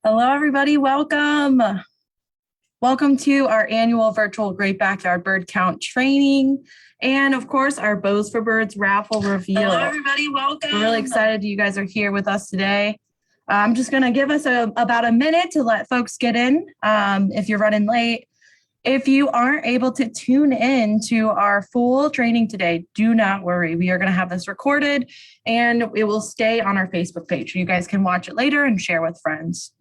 Hello, everybody. Welcome. Welcome to our annual virtual Great Backyard Bird Count training. And of course, our Bows for Birds raffle reveal. Hello, everybody. Welcome. We're really excited you guys are here with us today. I'm just going to give us about a minute to let folks get in if you're running late. If you aren't able to tune in to our full training today, do not worry. We are going to have this recorded and it will stay on our Facebook page. So you guys can watch it later and share with friends.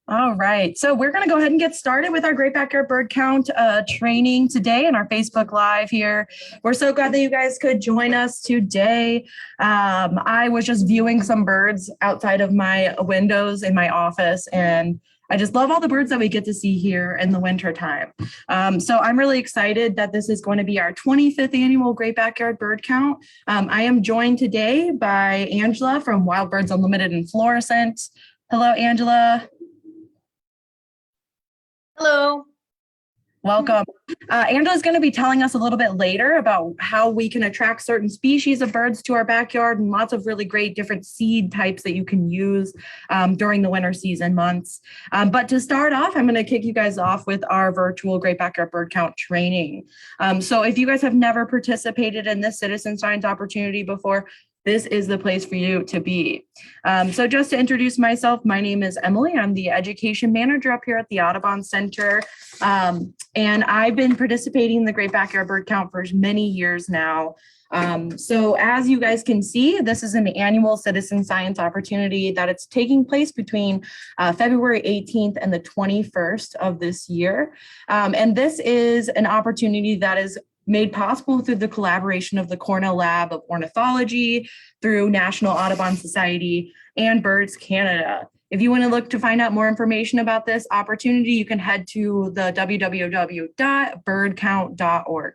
All right, so we're going to go ahead and get started with our Great Backyard Bird Count training today in our Facebook Live here. We're so glad that you guys could join us today. I was just viewing some birds outside of my windows in my office, and I just love all the birds that we get to see here in the winter time. So I'm really excited that this is going to be our 25th annual Great Backyard Bird Count. I am joined today by Angela from Wild Birds Unlimited and Fluorescent. Hello, Angela. Hello. Welcome. Angela is going to be telling us a little bit later about how we can attract certain species of birds to our backyard and lots of really great different seed types that you can use during the winter season months. But to start off, I'm going to kick you guys off with our virtual Great Backyard Bird Count training. So if you guys have never participated in this citizen science opportunity before, this is the place for you to be. So just to introduce myself, my name is Emily. I'm the education manager up here at the Audubon Center. And I've been participating in the Great Backyard Bird Count for many years now. So as you guys can see, this is an annual citizen science opportunity that it's taking place between February 18th and the 21st of this year. And this is an opportunity that is made possible through the collaboration of the Cornell Lab of Ornithology, through National Audubon Society, and Birds Canada. If you want to look to find out more information about this opportunity, you can head to the www.birdcount.org.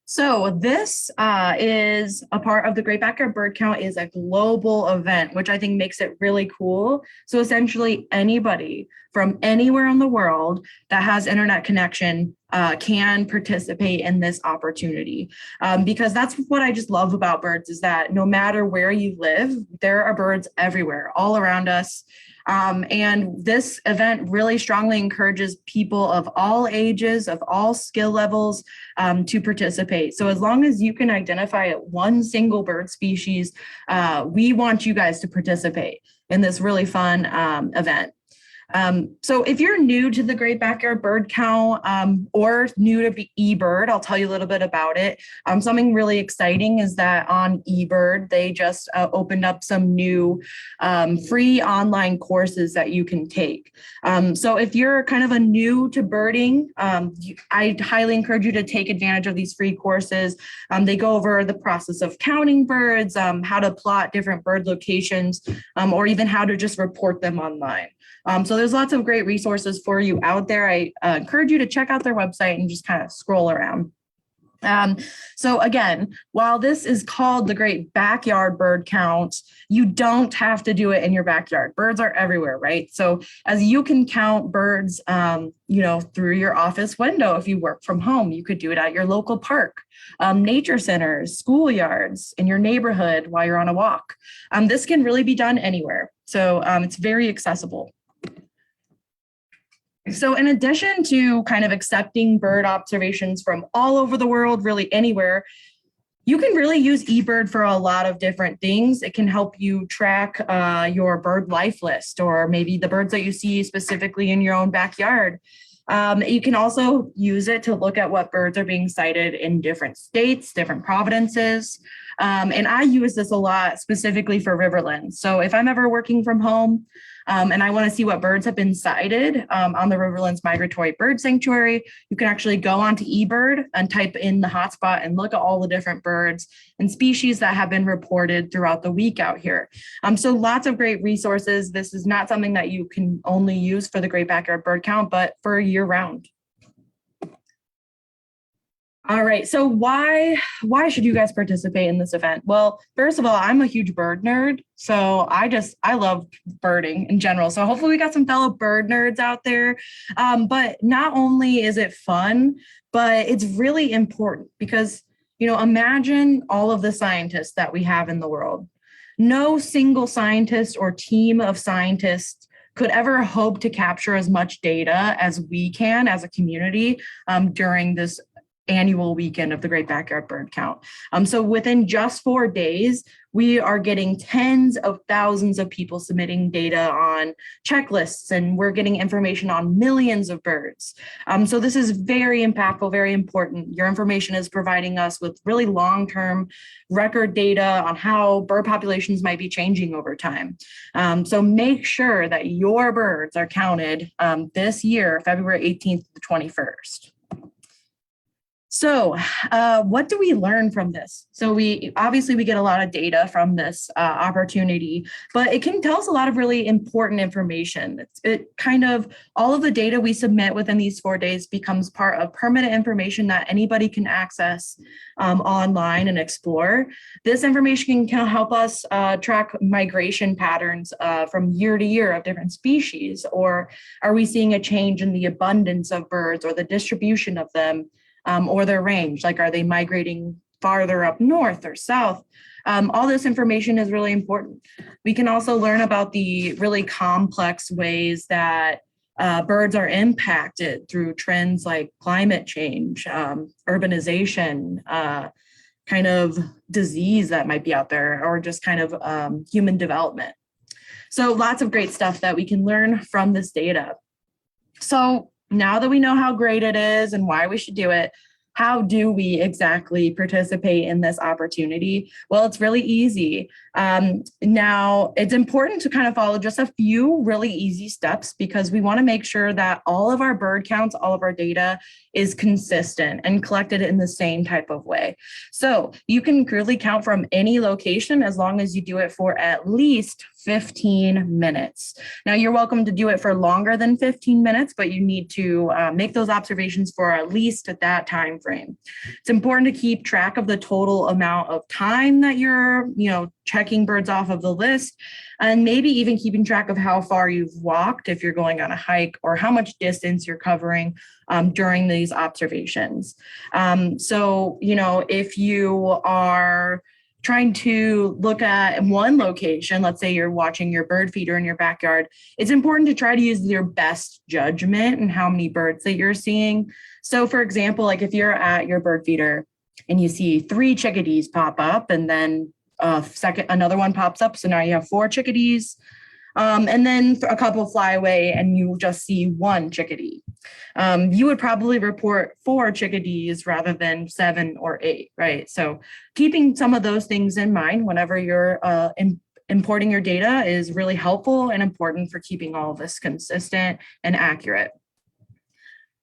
So this is a part of the Great Backyard Bird Count is a global event, which I think makes it really cool. So essentially anybody from anywhere in the world that has internet connection can participate in this opportunity. Because that's what I just love about birds is that no matter where you live, there are birds everywhere, all around us. And this event really strongly encourages people of all ages, of all skill levels to participate. So as long as you can identify one single bird species, we want you guys to participate in this really fun event. So if you're new to the Great Backyard Bird Count or new to eBird, I'll tell you a little bit about it. Something really exciting is that on eBird, they just opened up some new free online courses that you can take. So if you're kind of a new to birding, I highly encourage you to take advantage of these free courses. They go over the process of counting birds, how to plot different bird locations, or even how to just report them online. So there's lots of great resources for you out there. I encourage you to check out their website and just kind of scroll around. So again, while this is called the Great Backyard Bird Count, you don't have to do it in your backyard. Birds are everywhere, right? So as you can count birds, through your office window, if you work from home, you could do it at your local park, nature centers, schoolyards, in your neighborhood while you're on a walk. This can really be done anywhere. So it's very accessible. So in addition to kind of accepting bird observations from all over the world, really anywhere, you can really use eBird for a lot of different things. It can help you track your bird life list or maybe the birds that you see specifically in your own backyard. You can also use it to look at what birds are being sighted in different states, different provinces. And I use this a lot specifically for riverlands. So if I'm ever working from home and I want to see what birds have been sighted on the Riverlands Migratory Bird Sanctuary, you can actually go onto eBird and type in the hotspot and look at all the different birds and species that have been reported throughout the week out here. So lots of great resources. This is not something that you can only use for the Great Backyard Bird Count, but for year round. All right. So why should you guys participate in this event? Well, first of all, I'm a huge bird nerd. So I love birding in general. So hopefully we got some fellow bird nerds out there. But not only is it fun, but it's really important because, imagine all of the scientists that we have in the world. No single scientist or team of scientists could ever hope to capture as much data as we can as a community during this annual weekend of the Great Backyard Bird Count. So within just 4 days, we are getting tens of thousands of people submitting data on checklists, and we're getting information on millions of birds. So this is very impactful, very important. Your information is providing us with really long-term record data on how bird populations might be changing over time. So make sure that your birds are counted this year, February 18th to the 21st. So what do we learn from this? So we get a lot of data from this opportunity, but it can tell us a lot of really important information. All of the data we submit within these 4 days becomes part of permanent information that anybody can access online and explore. This information can help us track migration patterns from year to year of different species, or are we seeing a change in the abundance of birds or the distribution of them? Or their range, like are they migrating farther up north or south? All this information is really important. We can also learn about the really complex ways that birds are impacted through trends like climate change, urbanization, kind of disease that might be out there, or just kind of human development. So lots of great stuff that we can learn from this data. So now that we know how great it is and why we should do it, how do we exactly participate in this opportunity? Well, it's really easy. Now, it's important to kind of follow just a few really easy steps because we want to make sure that all of our bird counts, all of our data is consistent and collected in the same type of way. So you can really count from any location as long as you do it for at least 15 minutes. Now, you're welcome to do it for longer than 15 minutes, but you need to make those observations for at least at that time frame. It's important to keep track of the total amount of time that you're, checking birds off of the list, and maybe even keeping track of how far you've walked if you're going on a hike, or how much distance you're covering during these observations. So, if you are trying to look at one location, let's say you're watching your bird feeder in your backyard, it's important to try to use your best judgment in how many birds that you're seeing. So for example, like if you're at your bird feeder and you see 3 chickadees pop up, and then another one pops up, so now you have 4 chickadees, and then a couple fly away and you just see 1 chickadee. You would probably report 4 chickadees rather than 7 or 8, right? So keeping some of those things in mind whenever you're importing your data is really helpful and important for keeping all of this consistent and accurate.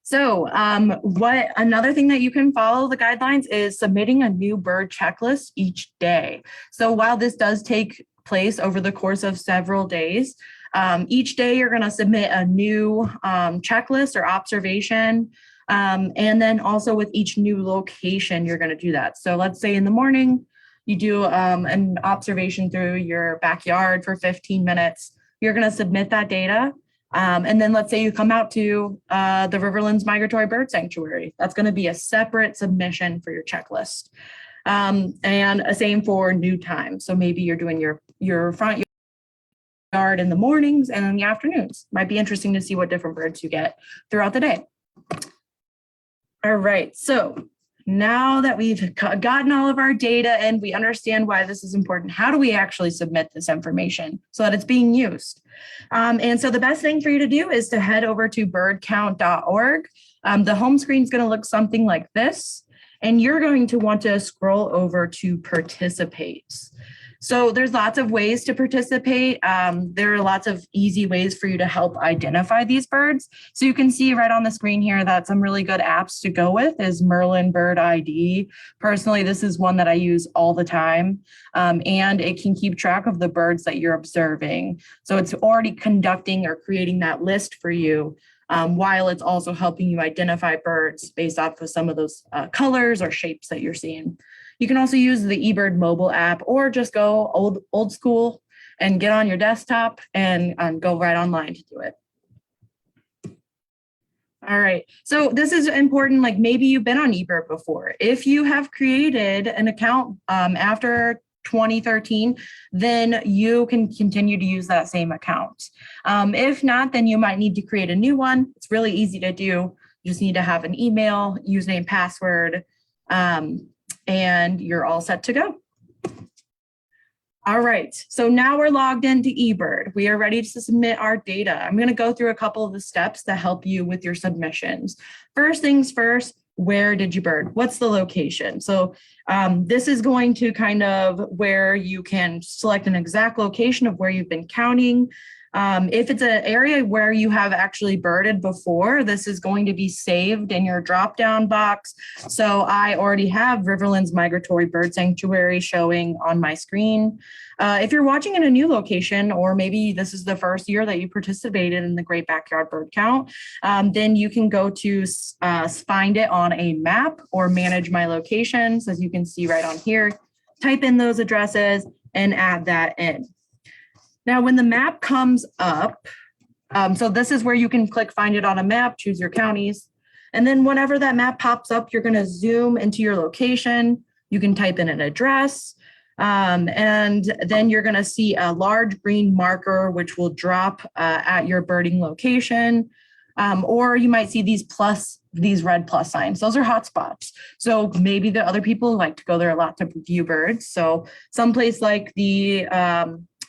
So another thing that you can follow the guidelines is submitting a new bird checklist each day. So while this does take place over the course of several days, each day you're going to submit a new checklist or observation. And then also with each new location, you're going to do that. So let's say in the morning, you do an observation through your backyard for 15 minutes. You're going to submit that data. And then let's say you come out to the Riverlands Migratory Bird Sanctuary. That's going to be a separate submission for your checklist. And a same for new time. So maybe you're doing your front yard in the mornings and in the afternoons. Might be interesting to see what different birds you get throughout the day. All right, so now that we've gotten all of our data and we understand why this is important, how do we actually submit this information so that it's being used? And so the best thing for you to do is to head over to birdcount.org. The home screen is going to look something like this, and you're going to want to scroll over to participate. So there's lots of ways to participate. There are lots of easy ways for you to help identify these birds. So you can see right on the screen here that some really good apps to go with is Merlin Bird Id. Personally, this is one that I use all the time, and it can keep track of the birds that you're observing. So it's already conducting or creating that list for you while it's also helping you identify birds based off of some of those colors or shapes that you're seeing. You can also use the eBird mobile app or just go old school and get on your desktop and go right online to do it. All right, so this is important, like maybe you've been on eBird before. If you have created an account after 2013, then you can continue to use that same account. If not, then you might need to create a new one. It's really easy to do. You just need to have an email, username, password, and you're all set to go. All right, so now we're logged into eBird. We are ready to submit our data. I'm going to go through a couple of the steps to help you with your submissions. First things first, where did you bird? What's the location? So this is going to kind of where you can select an exact location of where you've been counting. If it's an area where you have actually birded before, this is going to be saved in your drop-down box. So I already have Riverlands Migratory Bird Sanctuary showing on my screen. If you're watching in a new location, or maybe this is the first year that you participated in the Great Backyard Bird Count, then you can go to find it on a map or manage my locations, as you can see right on here. Type in those addresses and add that in. Now, when the map comes up, so this is where you can click find it on a map, choose your counties. And then whenever that map pops up, you're going to zoom into your location. You can type in an address. And then you're going to see a large green marker, which will drop at your birding location. Or you might see these red plus signs. Those are hotspots. So maybe the other people like to go there a lot to view birds. So someplace like the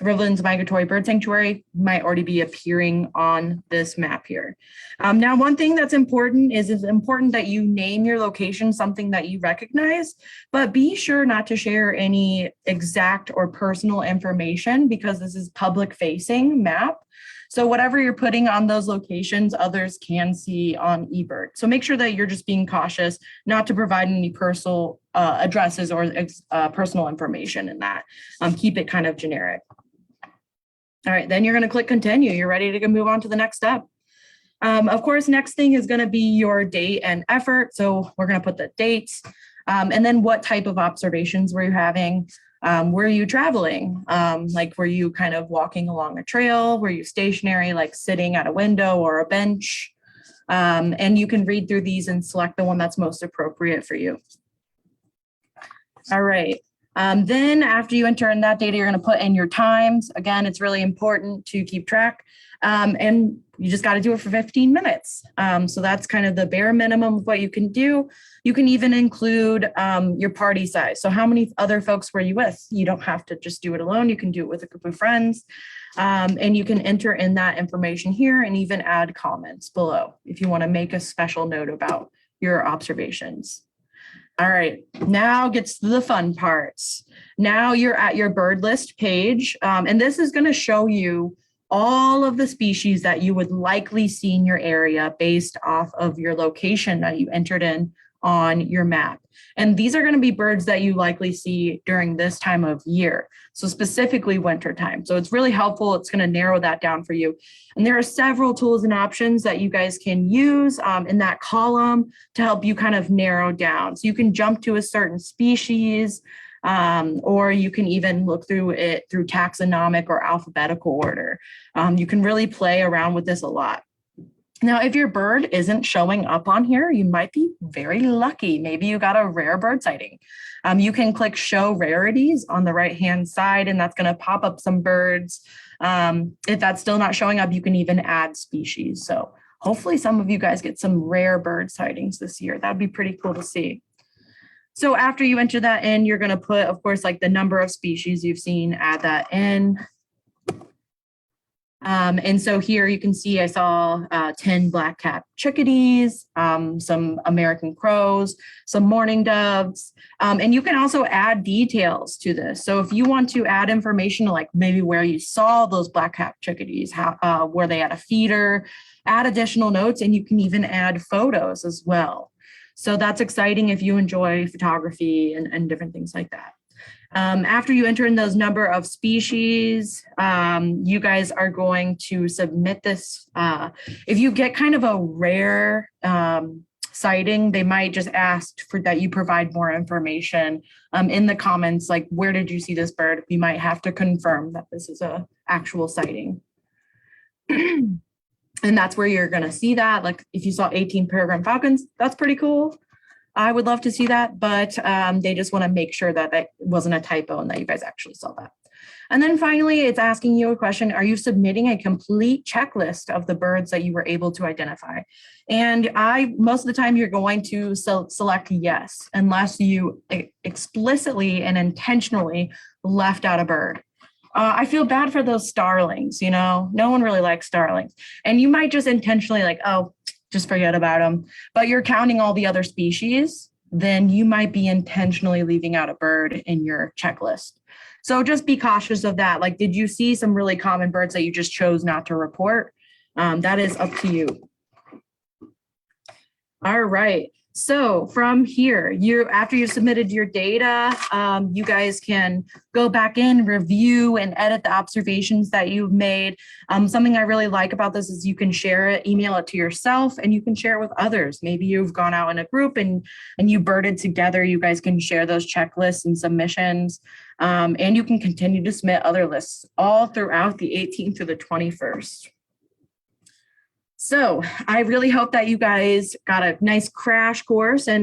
Riverlands Migratory Bird Sanctuary might already be appearing on this map here. Now, one thing that's important is it's important that you name your location something that you recognize, but be sure not to share any exact or personal information because this is public facing map. So whatever you're putting on those locations, others can see on eBird. So make sure that you're just being cautious not to provide any personal addresses or personal information in that. Keep it kind of generic. All right, then you're going to click continue. You're ready to move on to the next step. Of course, next thing is going to be your date and effort. So we're going to put the dates and then what type of observations were you having? Were you traveling? Like, were you kind of walking along a trail? Were you stationary, like sitting at a window or a bench? And you can read through these and select the one that's most appropriate for you. All right. Then after you enter in that data, you're going to put in your times. Again, it's really important to keep track. And you just got to do it for 15 minutes. So that's kind of the bare minimum of what you can do. You can even include your party size. So how many other folks were you with? You don't have to just do it alone. You can do it with a group of friends. And you can enter in that information here and even add comments below if you want to make a special note about your observations. All right, now gets to the fun parts. Now you're at your bird list page, and this is going to show you all of the species that you would likely see in your area based off of your location that you entered in on your map. And these are going to be birds that you likely see during this time of year, so specifically winter time. So it's really helpful. It's going to narrow that down for you. And there are several tools and options that you guys can use in that column to help you kind of narrow down. So you can jump to a certain species, or you can even look through it through taxonomic or alphabetical order. You can really play around with this a lot. Now, if your bird isn't showing up on here, you might be very lucky. Maybe you got a rare bird sighting. You can click show rarities on the right-hand side, and that's going to pop up some birds. If that's still not showing up, you can even add species. So hopefully some of you guys get some rare bird sightings this year. That'd be pretty cool to see. So after you enter that in, you're going to put, of course, like the number of species you've seen, add that in. And so here you can see I saw 10 black-capped chickadees, some American crows, some mourning doves, and you can also add details to this. So if you want to add information like maybe where you saw those black-capped chickadees, how were they at a feeder, add additional notes, and you can even add photos as well. So that's exciting if you enjoy photography and different things like that. After you enter in those number of species, you guys are going to submit this. If you get kind of a rare sighting, they might just ask for that you provide more information in the comments, like where did you see this bird? We might have to confirm that this is a actual sighting. And that's where you're going to see that. Like if you saw 18 peregrine falcons, that's pretty cool. I would love to see that, but they just want to make sure that that wasn't a typo and that you guys actually saw that. And then finally, it's asking you a question. Are you submitting a complete checklist of the birds that you were able to identify? And most of the time you're going to select yes, unless you explicitly and intentionally left out a bird. I feel bad for those starlings, you know, no one really likes starlings. And you might just intentionally like, oh, just forget about them, but you're counting all the other species, then you might be intentionally leaving out a bird in your checklist. So just be cautious of that. Like, did you see some really common birds that you just chose not to report? That is up to you. All right. So from here, after you've submitted your data, you guys can go back in, review, and edit the observations that you've made. Something I really like about this is you can share it, email it to yourself, and you can share it with others. Maybe you've gone out in a group and you birded together. You guys can share those checklists and submissions, and you can continue to submit other lists all throughout the 18th to the 21st. So I really hope that you guys got a nice crash course in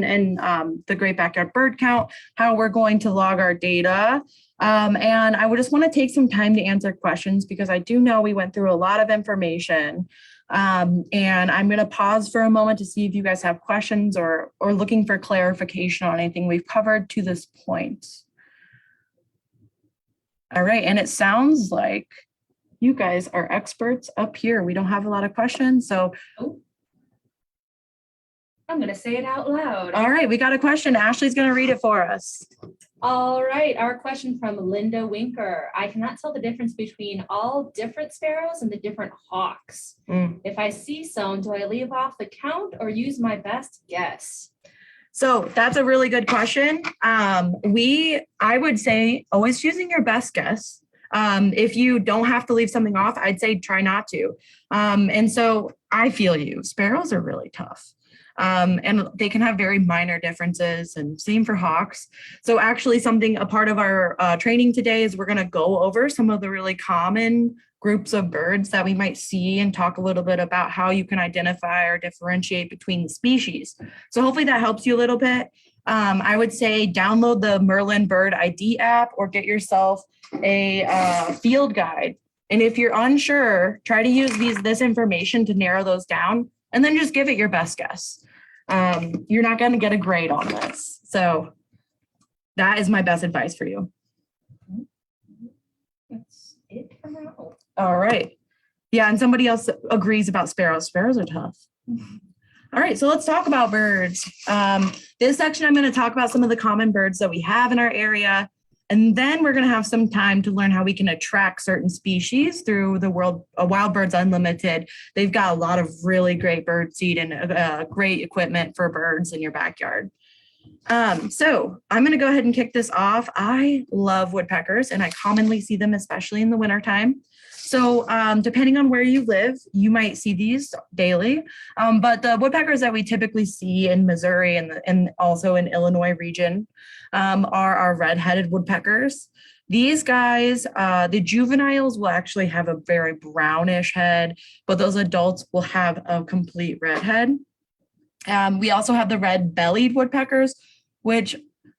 the Great Backyard Bird Count, how we're going to log our data. And I would just want to take some time to answer questions because I do know we went through a lot of information. And I'm going to pause for a moment to see if you guys have questions or looking for clarification on anything we've covered to this point. All right, and it sounds like you guys are experts up here. We don't have a lot of questions, so. Oh. I'm gonna say it out loud. All right, we got a question. Ashley's gonna read it for us. All right, our question from Linda Winker. I cannot tell the difference between all different sparrows and the different hawks. If I see some, do I leave off the count or use my best guess? So that's a really good question. I would say always using your best guess. If you don't have to leave something off, I'd say try not to. And so I feel you. Sparrows are really tough. And they can have very minor differences, and same for hawks. So actually a part of our training today is we're going to go over some of the really common groups of birds that we might see and talk a little bit about how you can identify or differentiate between the species. So hopefully that helps you a little bit. I would say download the Merlin Bird Id app or get yourself a field guide. And if you're unsure, try to use this information to narrow those down and then just give it your best guess. You're not going to get a grade on this. So that is my best advice for you. That's it for now. All right. Yeah, and somebody else agrees about sparrows. Sparrows are tough. All right, so let's talk about birds. This section, I'm going to talk about some of the common birds that we have in our area. And then we're going to have some time to learn how we can attract certain species through the Wild Birds Unlimited. They've got a lot of really great bird seed and great equipment for birds in your backyard. So I'm going to go ahead and kick this off. I love woodpeckers, and I commonly see them, especially in the wintertime. So depending on where you live, you might see these daily. But the woodpeckers that we typically see in Missouri and also in Illinois region are our red-headed woodpeckers. These guys, the juveniles will actually have a very brownish head, but those adults will have a complete red head. We also have the red-bellied woodpeckers, which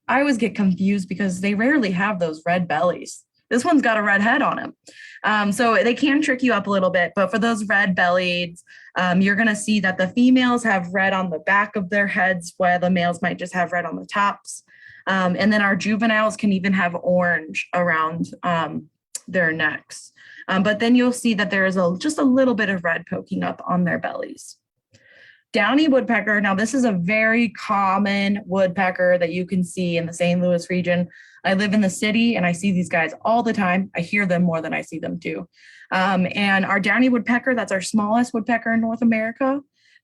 I always get confused because they rarely have those red bellies. This one's got a red head on him. So they can trick you up a little bit, but for those red-bellied, you're gonna see that the females have red on the back of their heads, while the males might just have red on the tops. And then our juveniles can even have orange around their necks. But then you'll see that there is just a little bit of red poking up on their bellies. Downy woodpecker, now this is a very common woodpecker that you can see in the St. Louis region. I live in the city and I see these guys all the time. I hear them more than I see them too. And our Downy woodpecker, that's our smallest woodpecker in North America,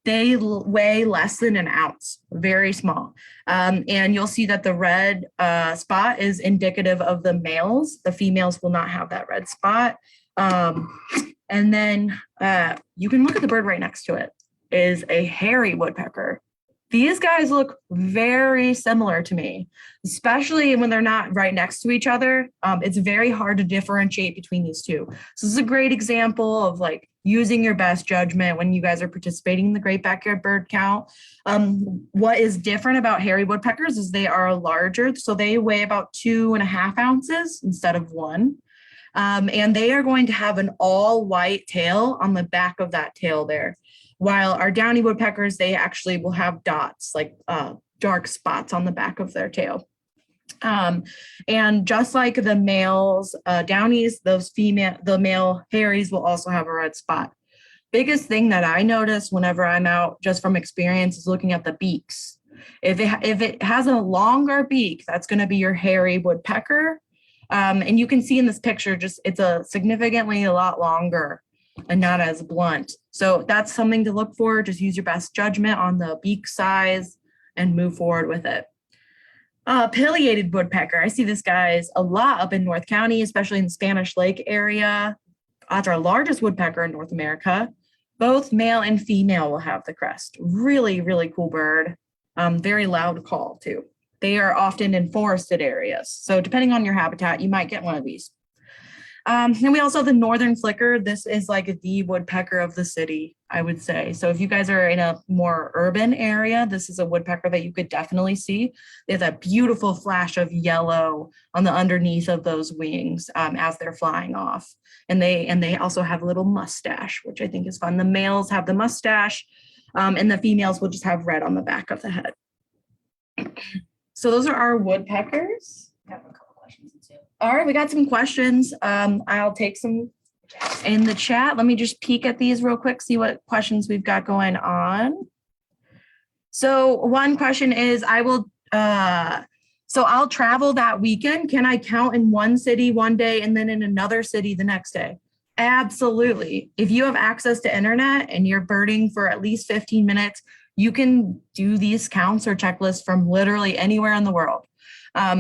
They weigh less than an ounce, very small. And you'll see that the red spot is indicative of the males. The females will not have that red spot. And then you can look at the bird right next to it, is a hairy woodpecker. These guys look very similar to me, especially when they're not right next to each other. It's very hard to differentiate between these two. So this is a great example of like using your best judgment when you guys are participating in the Great Backyard Bird Count. What is different about hairy woodpeckers is they are larger. So they weigh about 2.5 ounces instead of 1. And they are going to have an all white tail on the back of that tail there. While our Downy woodpeckers, they actually will have dots, like dark spots on the back of their tail. And just like the males, Downies, the male hairies will also have a red spot. Biggest thing that I notice whenever I'm out, just from experience, is looking at the beaks. If it has a longer beak, that's going to be your hairy woodpecker. And you can see in this picture, it's a significantly a lot longer and not as blunt. So that's something to look for. Just use your best judgment on the beak size and move forward with it. Pileated woodpecker. I see this guys a lot up in North County, especially in the Spanish Lake area. It's our largest woodpecker in North America. Both male and female will have the crest. Really, really cool bird. Very loud call too. They are often in forested areas. So depending on your habitat, you might get one of these. And we also have the northern flicker. This is like the woodpecker of the city, I would say. So if you guys are in a more urban area, this is a woodpecker that you could definitely see. They have that beautiful flash of yellow on the underneath of those wings as they're flying off. And they also have a little mustache, which I think is fun. The males have the mustache, and the females will just have red on the back of the head. So those are our woodpeckers. I have a couple questions too. All right, we got some questions. I'll take some in the chat. Let me just peek at these real quick, see what questions we've got going on. So one question is, I'll travel that weekend. Can I count in one city one day and then in another city the next day? Absolutely. If you have access to internet and you're birding for at least 15 minutes, you can do these counts or checklists from literally anywhere in the world.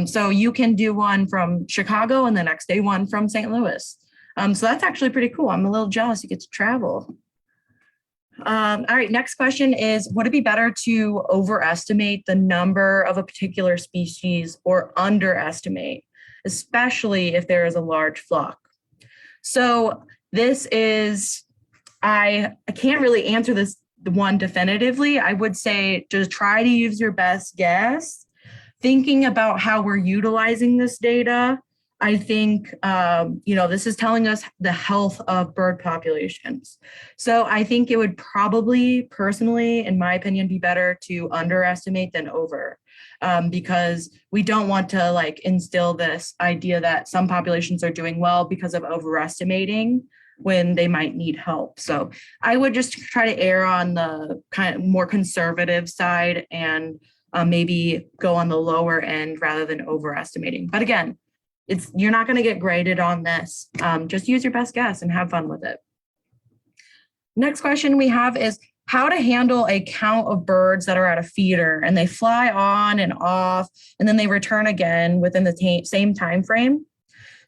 So you can do one from Chicago and the next day one from St. Louis. So that's actually pretty cool. I'm a little jealous you get to travel. All right, next question is, would it be better to overestimate the number of a particular species or underestimate, especially if there is a large flock? So this is, I can't really answer this one definitively. I would say just try to use your best guess. Thinking about how we're utilizing this data, I think, this is telling us the health of bird populations. So I think it would probably, personally, in my opinion, be better to underestimate than over, because we don't want to instill this idea that some populations are doing well because of overestimating when they might need help. So I would just try to err on the kind of more conservative side and maybe go on the lower end rather than overestimating. But again, you're not going to get graded on this. Just use your best guess and have fun with it. Next question we have is how to handle a count of birds that are at a feeder and they fly on and off and then they return again within the same time frame.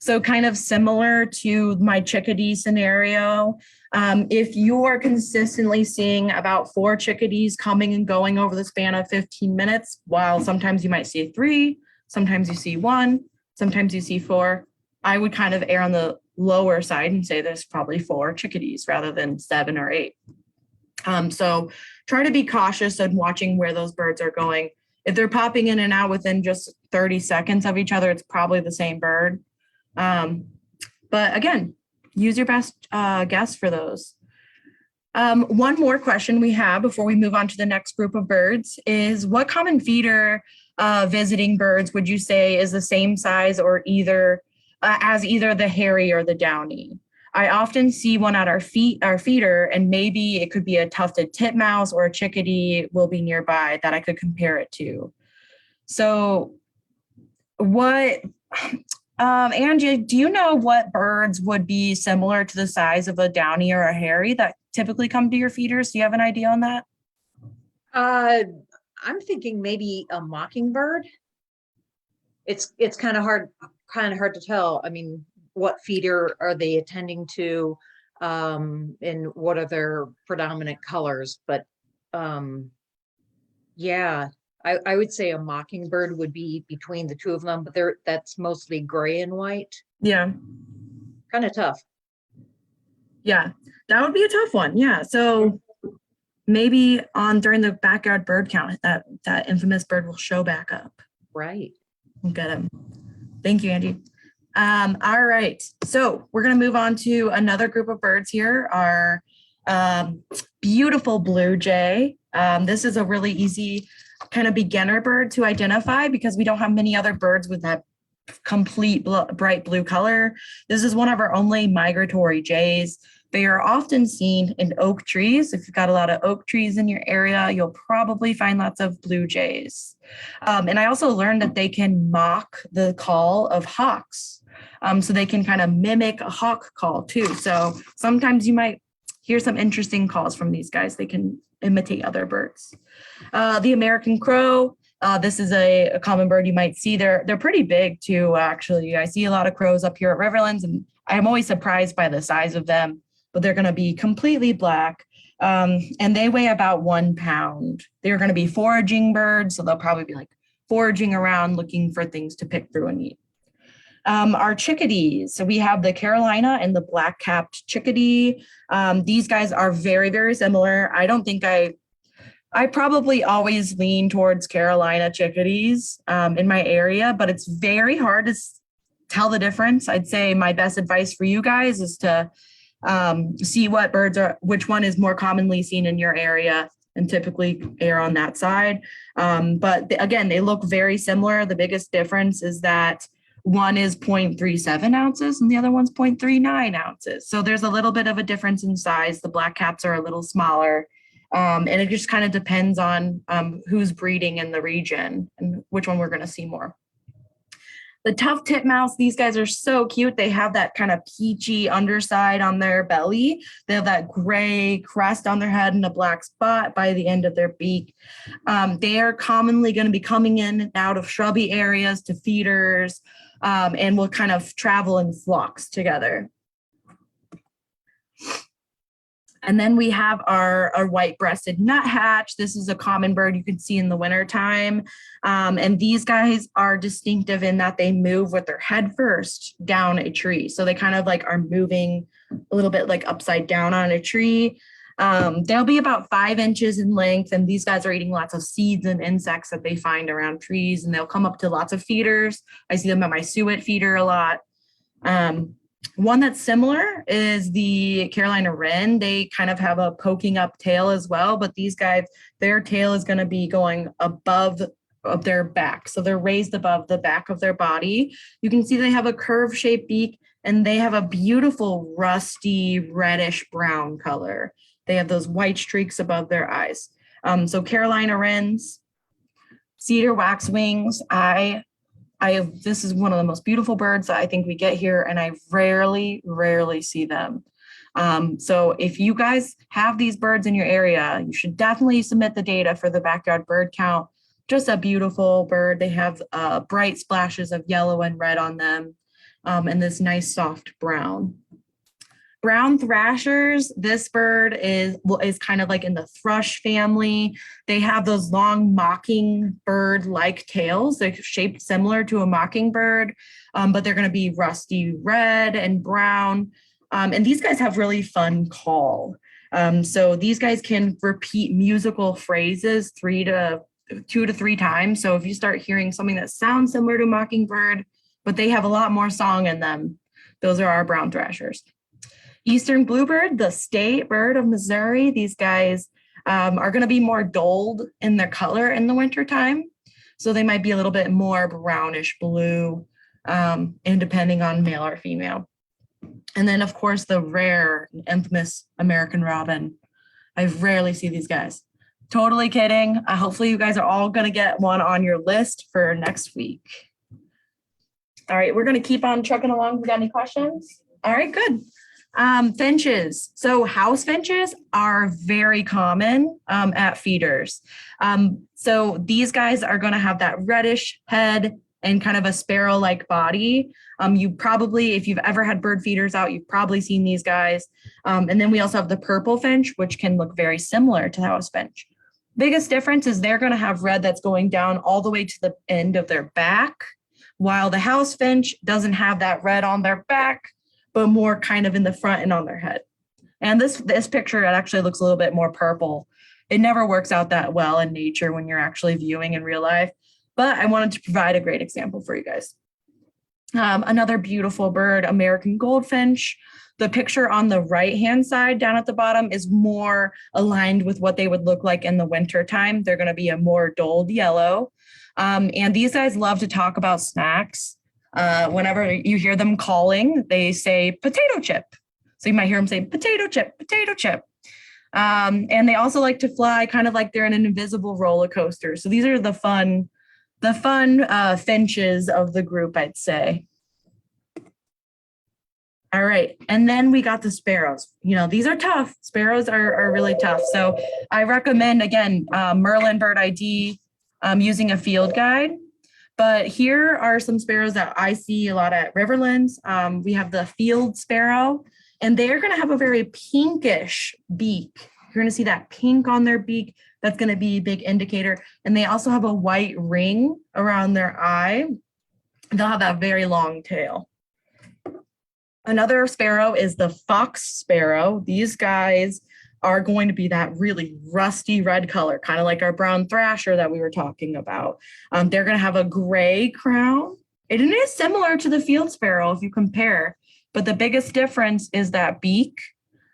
So kind of similar to my chickadee scenario, if you are consistently seeing about 4 chickadees coming and going over the span of 15 minutes, while sometimes you might see 3, sometimes you see 1, sometimes you see 4, I would kind of err on the lower side and say there's probably 4 chickadees rather than 7 or 8. So try to be cautious and watching where those birds are going. If they're popping in and out within just 30 seconds of each other, it's probably the same bird. But again, use your best guess for those. One more question we have before we move on to the next group of birds is, what common feeder visiting birds would you say is the same size or either the hairy or the downy? I often see one at our feeder, and maybe it could be a tufted titmouse or a chickadee will be nearby that I could compare it to. So Angie, do you know what birds would be similar to the size of a downy or a hairy that typically come to your feeders? Do you have an idea on that? I'm thinking maybe a mockingbird. It's kind of hard to tell. I mean, what feeder are they attending to? And what are their predominant colors? But yeah, I would say a mockingbird would be between the two of them, but that's mostly gray and white. Yeah. Kind of tough. Yeah, that would be a tough one. Yeah. So maybe during the backyard bird count, that infamous bird will show back up. Right. We'll get him. Thank you, Angie. All right. So we're going to move on to another group of birds here, our beautiful blue jay. This is a really easy kind of beginner bird to identify because we don't have many other birds with that complete bright blue color. This is one of our only migratory jays. They are often seen in oak trees. If you've got a lot of oak trees in your area, you'll probably find lots of blue jays. And I also learned that they can mock the call of hawks. So they can kind of mimic a hawk call too. So sometimes you might hear some interesting calls from these guys. They can imitate other birds. The American crow. This is a common bird you might see. They're pretty big too, actually. I see a lot of crows up here at Riverlands, and I'm always surprised by the size of them, but they're going to be completely black, and they weigh about 1 pound. They're going to be foraging birds, so they'll probably be like foraging around looking for things to pick through and eat. Our chickadees. So we have the Carolina and the black-capped chickadee. These guys are very, very similar. I don't think I probably always lean towards Carolina chickadees in my area, but it's very hard to tell the difference. I'd say my best advice for you guys is to see which one is more commonly seen in your area and typically err on that side. But again, they look very similar. The biggest difference is that one is 0.37 ounces and the other one's 0.39 ounces. So there's a little bit of a difference in size. The black caps are a little smaller. And it just kind of depends on who's breeding in the region and which one we're going to see more. The tough titmouse, these guys are so cute. They have that kind of peachy underside on their belly. They have that gray crest on their head and a black spot by the end of their beak. They are commonly going to be coming in and out of shrubby areas to feeders, and will kind of travel in flocks together. And then we have our white-breasted nuthatch. This is a common bird you can see in the wintertime. And these guys are distinctive in that they move with their head first down a tree. So they kind of like are moving a little bit like upside down on a tree. They'll be about 5 inches in length, and these guys are eating lots of seeds and insects that they find around trees, and they'll come up to lots of feeders. I see them at my suet feeder a lot. One that's similar is the Carolina wren. They kind of have a poking up tail as well, but these guys, their tail is going to be going above of their back. So they're raised above the back of their body. You can see they have a curve shaped beak, and they have a beautiful rusty reddish brown color. They have those white streaks above their eyes. So Carolina wrens, cedar waxwings. This is one of the most beautiful birds that I think we get here, and I rarely see them. So if you guys have these birds in your area, you should definitely submit the data for the backyard bird count. Just a beautiful bird. They have bright splashes of yellow and red on them, and this nice soft brown. Brown thrashers, this bird is kind of like in the thrush family. They have those long mockingbird-like tails. They're shaped similar to a mockingbird, but they're going to be rusty red and brown. And these guys have really fun call. So these guys can repeat musical phrases 2 to 3 times. So if you start hearing something that sounds similar to mockingbird, but they have a lot more song in them, those are our brown thrashers. Eastern bluebird, the state bird of Missouri. These guys are going to be more dulled in their color in the wintertime. So they might be a little bit more brownish blue, and depending on male or female. And then, of course, the rare and infamous American robin. I rarely see these guys. Totally kidding. Hopefully you guys are all going to get one on your list for next week. All right, we're going to keep on trucking along. We got any questions? All right, good. Finches. So house finches are very common at feeders. So these guys are going to have that reddish head and kind of a sparrow-like body. You probably, if you've ever had bird feeders out, you've probably seen these guys. And then we also have the purple finch, which can look very similar to the house finch. Biggest difference is they're going to have red that's going down all the way to the end of their back, while the house finch doesn't have that red on their back, but more kind of in the front and on their head. And this picture, it actually looks a little bit more purple. It never works out that well in nature when you're actually viewing in real life, but I wanted to provide a great example for you guys. Another beautiful bird, American goldfinch. The picture on the right-hand side down at the bottom is more aligned with what they would look like in the winter time. They're going to be a more dulled yellow. And these guys love to talk about snacks. Whenever you hear them calling, they say potato chip. So you might hear them say potato chip, potato chip. And they also like to fly kind of like they're in an invisible roller coaster. So these are the fun finches of the group, I'd say. All right, and then we got the sparrows. You know, these are tough. Sparrows are really tough. So I recommend, again, Merlin Bird Id using a field guide. But here are some sparrows that I see a lot at Riverlands. We have the field sparrow, and they're going to have a very pinkish beak. You're going to see that pink on their beak. That's going to be a big indicator. And they also have a white ring around their eye. They'll have that very long tail. Another sparrow is the fox sparrow. These guys are going to be that really rusty red color, kind of like our brown thrasher that we were talking about. They're going to have a gray crown. It is similar to the field sparrow if you compare, but the biggest difference is that beak.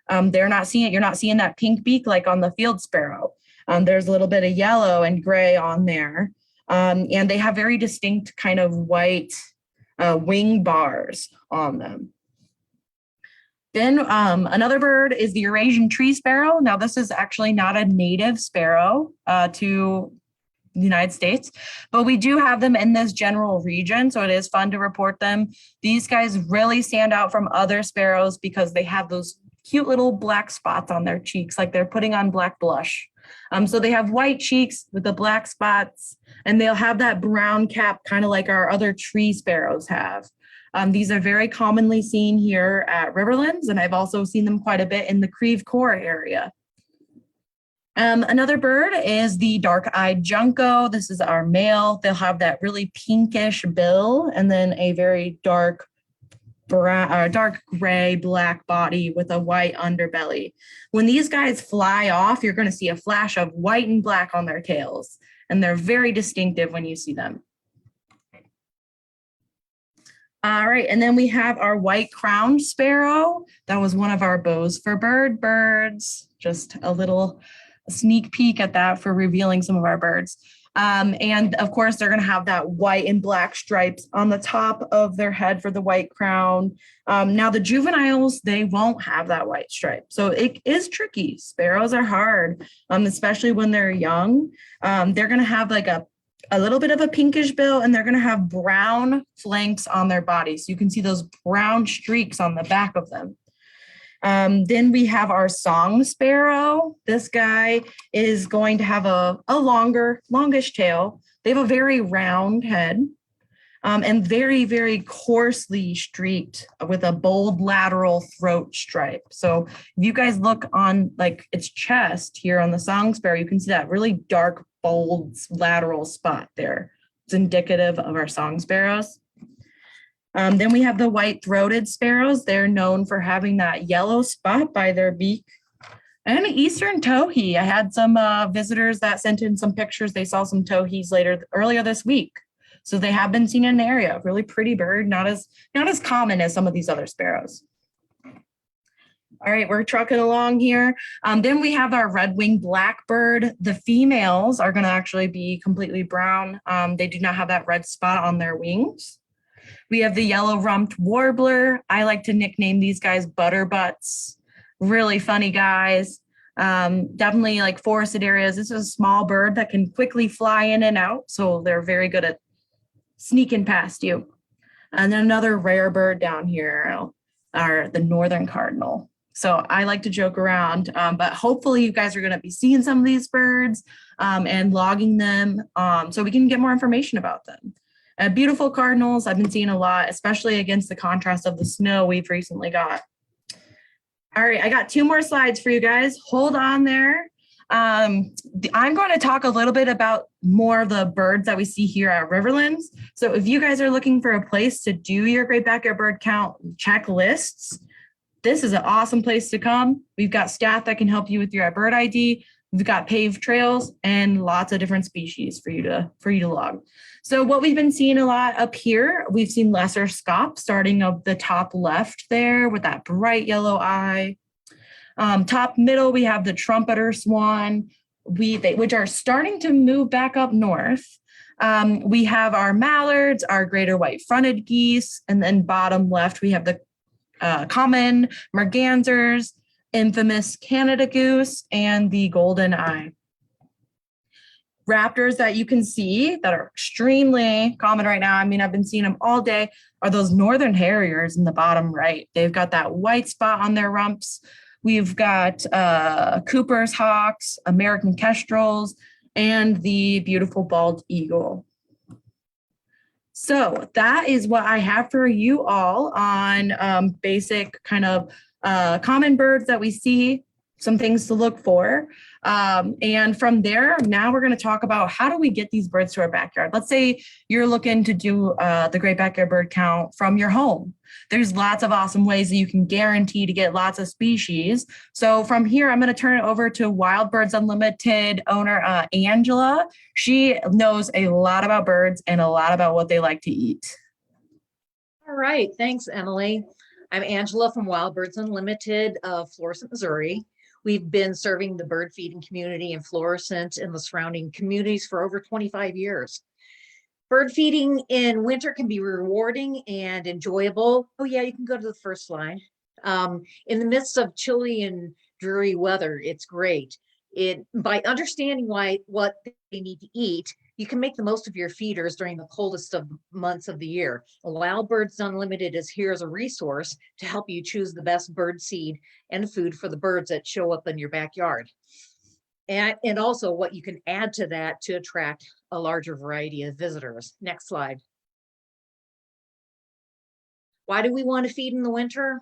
You're not seeing that pink beak like on the field sparrow. There's a little bit of yellow and gray on there. And they have very distinct kind of white wing bars on them. Then another bird is the Eurasian tree sparrow. Now, this is actually not a native sparrow to the United States, but we do have them in this general region, so it is fun to report them. These guys really stand out from other sparrows because they have those cute little black spots on their cheeks, like they're putting on black blush. So they have white cheeks with the black spots, and they'll have that brown cap, kind of like our other tree sparrows have. These are very commonly seen here at Riverlands, and I've also seen them quite a bit in the Creve Coeur area. Another bird is the dark-eyed Junko. This is our male. They'll have that really pinkish bill and then a very dark gray black body with a white underbelly. When these guys fly off, you're going to see a flash of white and black on their tails, and they're very distinctive when you see them. All right, and then we have our white-crowned sparrow. That was one of our bows for birds. Just a little sneak peek at that for revealing some of our birds. And of course, they're going to have that white and black stripes on the top of their head for the white crown. Now, the juveniles, they won't have that white stripe. So it is tricky. Sparrows are hard, especially when they're young. They're going to have like a little bit of a pinkish bill, and they're going to have brown flanks on their body. So you can see those brown streaks on the back of them. Then we have our song sparrow. This guy is going to have a longish tail. They have a very round head and very, very coarsely streaked with a bold lateral throat stripe. So if you guys look on like its chest here on the song sparrow, you can see that really dark, bold lateral spot there. It's indicative of our song sparrows. Then we have the white-throated sparrows. They're known for having that yellow spot by their beak. And eastern towhee. I had some visitors that sent in some pictures. They saw some towhees earlier this week. So they have been seen in the area. Really pretty bird, not as common as some of these other sparrows. All right, we're trucking along here. Then we have our red-winged blackbird. The females are going to actually be completely brown. They do not have that red spot on their wings. We have the yellow rumped warbler. I like to nickname these guys butterbutts. Really funny guys. Definitely like forested areas. This is a small bird that can quickly fly in and out. So they're very good at sneaking past you. And then another rare bird down here. are the northern cardinal. So I like to joke around, but hopefully you guys are going to be seeing some of these birds and logging them so we can get more information about them. Beautiful cardinals, I've been seeing a lot, especially against the contrast of the snow we've recently got. All right, I got 2 more slides for you guys. Hold on there. I'm going to talk a little bit about more of the birds that we see here at Riverlands. So if you guys are looking for a place to do your Great Backyard Bird Count checklists, this is an awesome place to come. We've got staff that can help you with your bird ID. We've got paved trails and lots of different species for you to log. So what we've been seeing a lot up here, we've seen lesser scaup starting up the top left there with that bright yellow eye. Top middle, we have the trumpeter swan, which are starting to move back up north. We have our mallards, our greater white-fronted geese, and then bottom left, we have the common mergansers, infamous Canada goose, and the golden eye. Raptors that you can see that are extremely common right now, I mean, I've been seeing them all day, are those northern harriers in the bottom right. They've got that white spot on their rumps. We've got Cooper's hawks, American kestrels, and the beautiful bald eagle. So that is what I have for you all on basic kind of common birds that we see, some things to look for. And from there, now we're going to talk about how do we get these birds to our backyard. Let's say you're looking to do the Great Backyard Bird Count from your home. There's lots of awesome ways that you can guarantee to get lots of species. So from here, I'm going to turn it over to Wild Birds Unlimited owner Angela. She knows a lot about birds and a lot about what they like to eat. All right, thanks, Emily. I'm Angela from Wild Birds Unlimited of Florissant, Missouri. We've been serving the bird feeding community in Florissant and the surrounding communities for over 25 years. Bird feeding in winter can be rewarding and enjoyable. Oh yeah, you can go to the first slide. In the midst of chilly and dreary weather, it's great. By understanding what they need to eat, you can make the most of your feeders during the coldest of months of the year. Wild Birds Unlimited is here as a resource to help you choose the best bird seed and food for the birds that show up in your backyard. And also what you can add to that to attract a larger variety of visitors. Next slide. Why do we want to feed in the winter?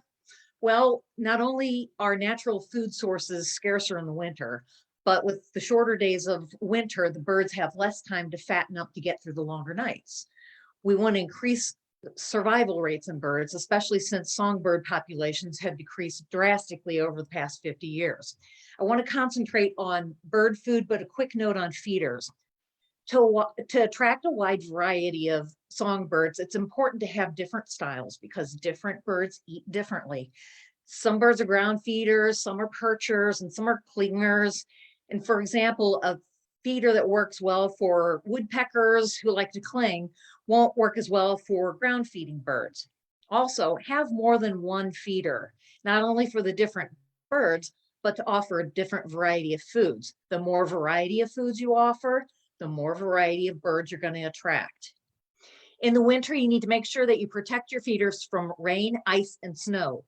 Well, not only are natural food sources scarcer in the winter, but with the shorter days of winter, the birds have less time to fatten up to get through the longer nights. We want to increase survival rates in birds, especially since songbird populations have decreased drastically over the past 50 years. I want to concentrate on bird food, but a quick note on feeders. To attract a wide variety of songbirds, it's important to have different styles because different birds eat differently. Some birds are ground feeders, some are perchers, and some are clingers. And for example, a feeder that works well for woodpeckers who like to cling won't work as well for ground feeding birds. Also, have more than one feeder, not only for the different birds, but to offer a different variety of foods. The more variety of foods you offer, the more variety of birds you're going to attract. In the winter, you need to make sure that you protect your feeders from rain, ice, and snow.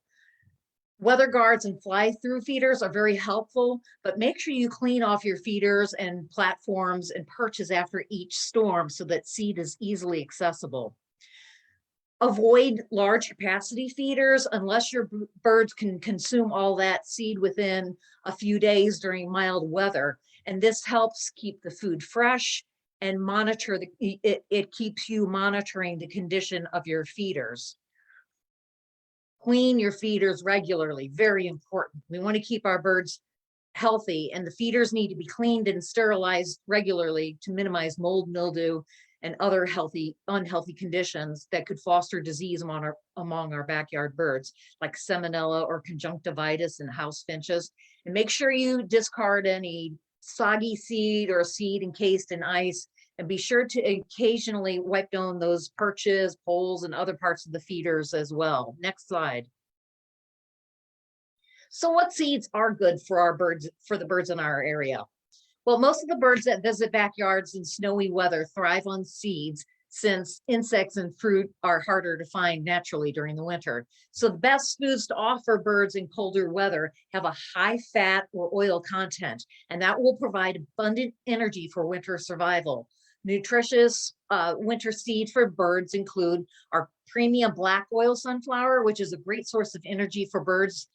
Weather guards and fly-through feeders are very helpful, but make sure you clean off your feeders and platforms and perches after each storm so that seed is easily accessible. Avoid large capacity feeders unless your birds can consume all that seed within a few days during mild weather. And this helps keep the food fresh and monitor it keeps you monitoring the condition of your feeders. Clean your feeders regularly, very important. We want to keep our birds healthy, and the feeders need to be cleaned and sterilized regularly to minimize mold, mildew, and other unhealthy conditions that could foster disease among our backyard birds, like salmonella or conjunctivitis in house finches. And make sure you discard any soggy seed or seed encased in ice, and be sure to occasionally wipe down those perches, poles, and other parts of the feeders as well. Next slide. So what seeds are good for our birds, for the birds in our area? Well, most of the birds that visit backyards in snowy weather thrive on seeds since insects and fruit are harder to find naturally during the winter. So the best foods to offer birds in colder weather have a high fat or oil content, and that will provide abundant energy for winter survival. Nutritious winter seed for birds include our premium black oil sunflower, which is a great source of energy for birds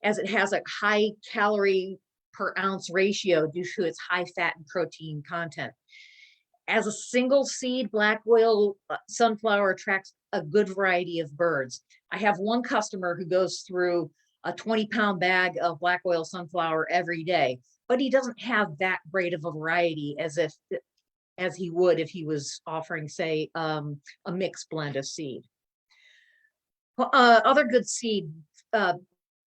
as it has a high calorie per ounce ratio due to its high fat and protein content. As a single seed, black oil sunflower attracts a good variety of birds. I have one customer who goes through a 20-pound bag of black oil sunflower every day, but he doesn't have that great of a variety as he would if he was offering, say, a mixed blend of seed. Other good seed,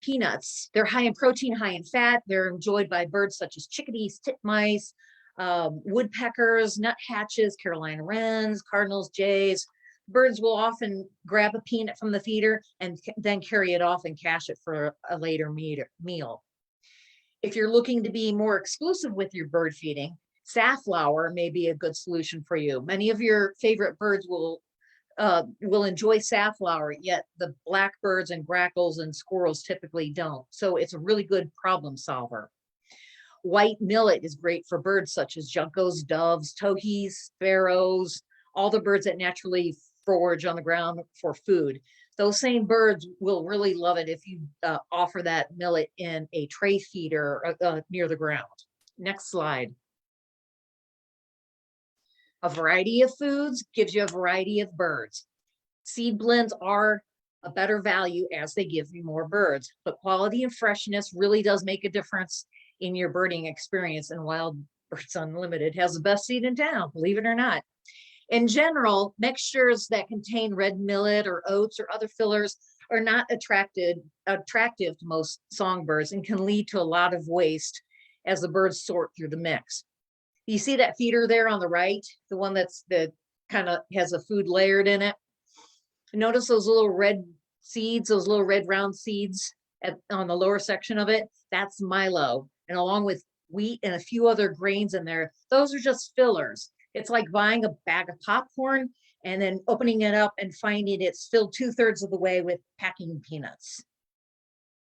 peanuts. They're high in protein, high in fat. They're enjoyed by birds such as chickadees, titmice, woodpeckers, nuthatches, Carolina wrens, cardinals, jays. Birds will often grab a peanut from the feeder and then carry it off and cache it for a later meal. If you're looking to be more exclusive with your bird feeding, safflower may be a good solution for you. Many of your favorite birds will enjoy safflower, yet the blackbirds and grackles and squirrels typically don't. So it's a really good problem solver. White millet is great for birds such as juncos, doves, towhees, sparrows, all the birds that naturally forage on the ground for food. Those same birds will really love it if you offer that millet in a tray feeder near the ground. Next slide. A variety of foods gives you a variety of birds. Seed blends are a better value as they give you more birds, but quality and freshness really does make a difference in your birding experience, and Wild Birds Unlimited has the best seed in town, believe it or not. In general, mixtures that contain red millet or oats or other fillers are not attractive to most songbirds and can lead to a lot of waste as the birds sort through the mix. You see that feeder there on the right, the one that kind of has a food layered in it? Notice those little red seeds, those little red round seeds on the lower section of it? That's milo. And along with wheat and a few other grains in there, those are just fillers. It's like buying a bag of popcorn and then opening it up and finding it's filled 2/3 of the way with packing peanuts.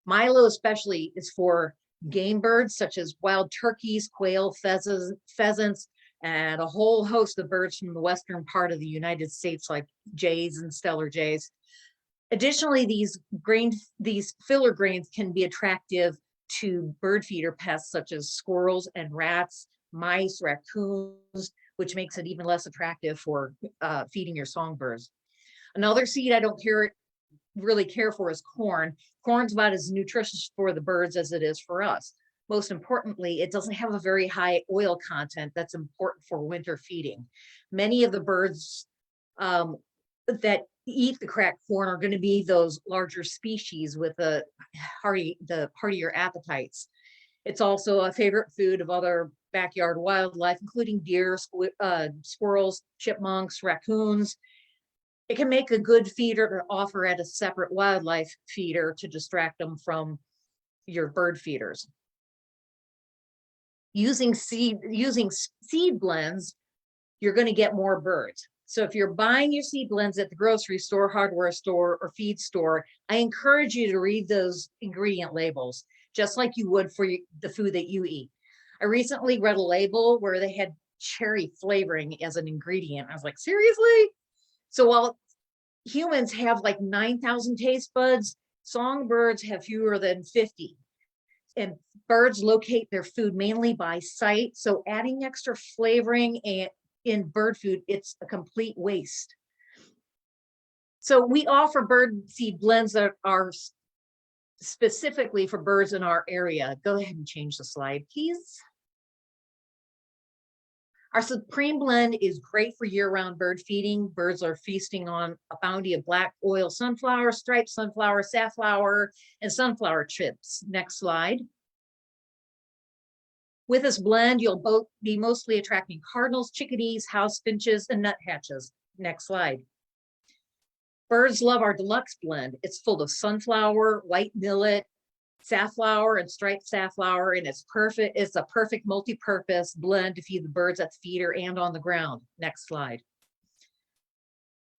Milo especially is for game birds such as wild turkeys, quail, pheasants, and a whole host of birds from the western part of the United States like jays and stellar jays. Additionally, these filler grains can be attractive to bird feeder pests such as squirrels and rats, mice, raccoons, which makes it even less attractive for feeding your songbirds. Another seed I don't really care for is corn. Corn's about as nutritious for the birds as it is for us. Most importantly, it doesn't have a very high oil content that's important for winter feeding. Many of the birds that eat the cracked corn are going to be those larger species with the heartier appetites. It's also a favorite food of other backyard wildlife, including deer, squirrels, chipmunks, raccoons. It can make a good feeder to offer at a separate wildlife feeder to distract them from your bird feeders. Using seed blends, you're going to get more birds. So if you're buying your seed blends at the grocery store, hardware store, or feed store, I encourage you to read those ingredient labels, just like you would for the food that you eat. I recently read a label where they had cherry flavoring as an ingredient. I was like, seriously? So while humans have like 9,000 taste buds, songbirds have fewer than 50. And birds locate their food mainly by sight. So adding extra flavoring in bird food, it's a complete waste. So we offer bird seed blends that are specifically for birds in our area. Go ahead and change the slide, please. Our Supreme Blend is great for year-round bird feeding. Birds are feasting on a bounty of black oil sunflower, striped sunflower, safflower, and sunflower chips. Next slide. With this blend, you'll be mostly attracting cardinals, chickadees, house finches, and nuthatches. Next slide. Birds love our deluxe blend. It's full of sunflower, white millet, safflower, and striped safflower, and it's perfect. It's a perfect multi-purpose blend to feed the birds at the feeder and on the ground. Next slide.